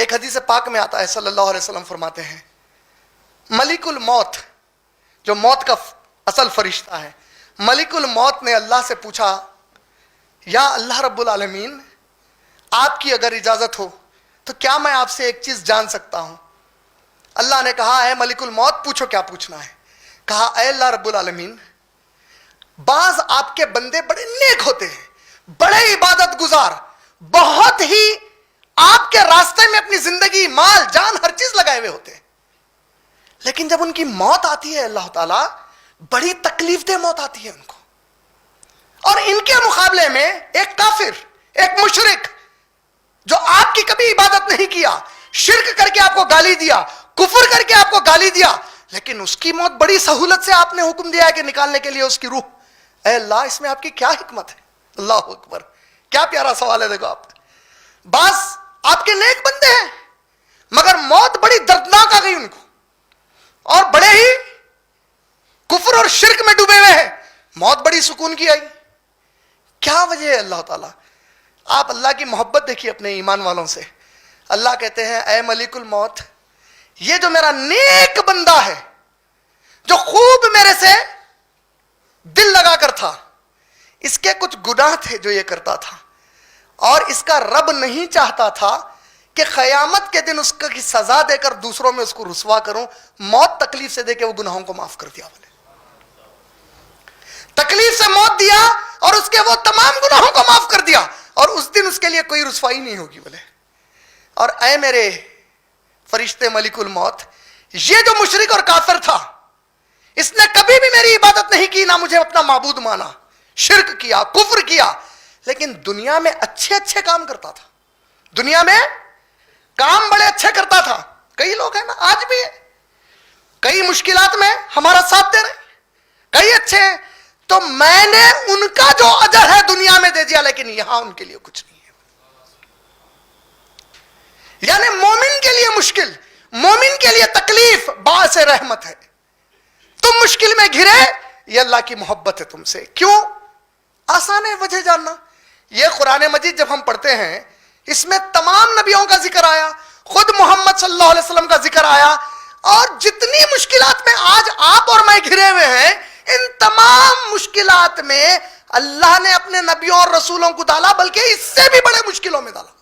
ایک حدیث پاک میں آتا ہے صلی اللہ علیہ وسلم فرماتے ہیں ملک الموت، جو موت کا اصل فرشتہ ہے، ملک الموت نے اللہ سے پوچھا یا اللہ رب العالمین آپ کی اگر اجازت ہو تو کیا میں آپ سے ایک چیز جان سکتا ہوں؟ اللہ نے کہا اے ملک الموت پوچھو کیا پوچھنا ہے۔ کہا اے اللہ رب العالمین، بعض آپ کے بندے بڑے نیک ہوتے ہیں، بڑے عبادت گزار، بہت ہی آپ کے راستے میں اپنی زندگی، مال، جان، ہر چیز لگائے ہوئے ہوتے ہیں، لیکن جب ان کی موت آتی ہے اللہ تعالیٰ بڑی تکلیف دہ موت آتی ہے ان کو۔ اور ان کے مقابلے میں ایک کافر، ایک مشرک جو آپ کی کبھی عبادت نہیں کیا، شرک کر کے آپ کو گالی دیا، کفر کر کے آپ کو گالی دیا، لیکن اس کی موت بڑی سہولت سے آپ نے حکم دیا ہے کہ نکالنے کے لیے اس کی روح۔ اے اللہ، اس میں آپ کی کیا حکمت ہے؟ اللہ اکبر، کیا پیارا سوال ہے۔ دیکھو آپ، بعض آپ کے نیک بندے ہیں مگر موت بڑی دردناک آ گئی ان کو، اور بڑے ہی کفر اور شرک میں ڈوبے ہوئے ہیں، موت بڑی سکون کی آئی۔ کیا وجہ ہے اللہ تعالیٰ؟ آپ اللہ کی محبت دیکھیے اپنے ایمان والوں سے۔ اللہ کہتے ہیں اے ملک الموت، یہ جو میرا نیک بندہ ہے، جو خوب میرے سے دل لگا کر تھا، اس کے کچھ گناہ تھے جو یہ کرتا تھا، اور اس کا رب نہیں چاہتا تھا کہ قیامت کے دن اس کی سزا دے کر دوسروں میں اس کو رسوا کروں، موت تکلیف سے دے کے وہ گناہوں کو معاف کر دیا، بولے تکلیف سے موت دیا اور اس کے وہ تمام گناہوں کو معاف کر دیا، اور اس دن اس کے لیے کوئی رسوائی نہیں ہوگی، بولے۔ اور اے میرے فرشتے ملک الموت، یہ جو مشرک اور کافر تھا، اس نے کبھی بھی میری عبادت نہیں کی، نہ مجھے اپنا معبود مانا، شرک کیا، کفر کیا، لیکن دنیا میں اچھے اچھے کام کرتا تھا، دنیا میں کام بڑے اچھے کرتا تھا۔ کئی لوگ ہیں نا آج بھی ہے، کئی مشکلات میں ہمارا ساتھ دے رہے، کئی اچھے ہیں، تو میں نے ان کا جو اجر ہے دنیا میں دے دیا، لیکن یہاں ان کے لیے کچھ نہیں ہے۔ یعنی مومن کے لیے مشکل، مومن کے لیے تکلیف باعث رحمت ہے۔ تم مشکل میں گھرے، یہ اللہ کی محبت ہے تم سے۔ کیوں؟ آسان ہے وجہ جاننا۔ یہ قرآن مجید جب ہم پڑھتے ہیں، اس میں تمام نبیوں کا ذکر آیا، خود محمد صلی اللہ علیہ وسلم کا ذکر آیا، اور جتنی مشکلات میں آج آپ اور میں گھرے ہوئے ہیں، ان تمام مشکلات میں اللہ نے اپنے نبیوں اور رسولوں کو ڈالا، بلکہ اس سے بھی بڑے مشکلوں میں ڈالا۔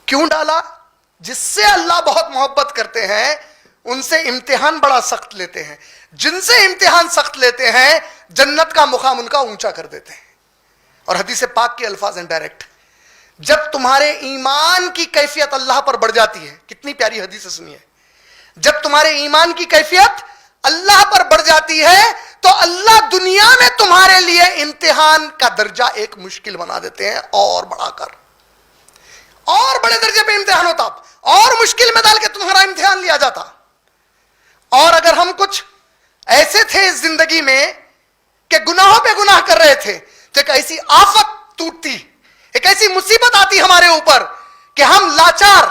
کیوں ڈالا؟ جس سے اللہ بہت محبت کرتے ہیں ان سے امتحان بڑا سخت لیتے ہیں، جن سے امتحان سخت لیتے ہیں جنت کا مقام ان کا اونچا کر دیتے ہیں۔ اور حدیث پاک کے الفاظ ہیں ڈائریکٹ، جب تمہارے ایمان کی کیفیت اللہ پر بڑھ جاتی ہے، کتنی پیاری حدیث سنیے، جب تمہارے ایمان کی کیفیت اللہ پر بڑھ جاتی ہے تو اللہ دنیا میں تمہارے لیے امتحان کا درجہ ایک مشکل بنا دیتے ہیں، اور بڑھا کر، اور بڑے درجے پہ امتحان ہوتا، اور مشکل میں ڈال کے تمہارا امتحان لیا جاتا۔ اور اگر ہم کچھ ایسے تھے اس زندگی میں کہ گناہوں پہ گناہ کر رہے تھے، تو ایک ایسی آفت ٹوٹتی، ایک ایسی مصیبت آتی ہمارے اوپر کہ ہم لاچار،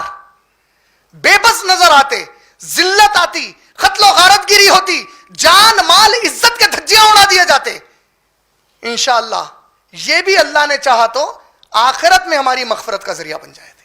بے بس نظر آتے، ذلت آتی، قتل و غارت گیری ہوتی، جان مال عزت کے دھجیاں اڑا دیے جاتے، انشاءاللہ یہ بھی اللہ نے چاہا تو آخرت میں ہماری مغفرت کا ذریعہ بن جائے تھے۔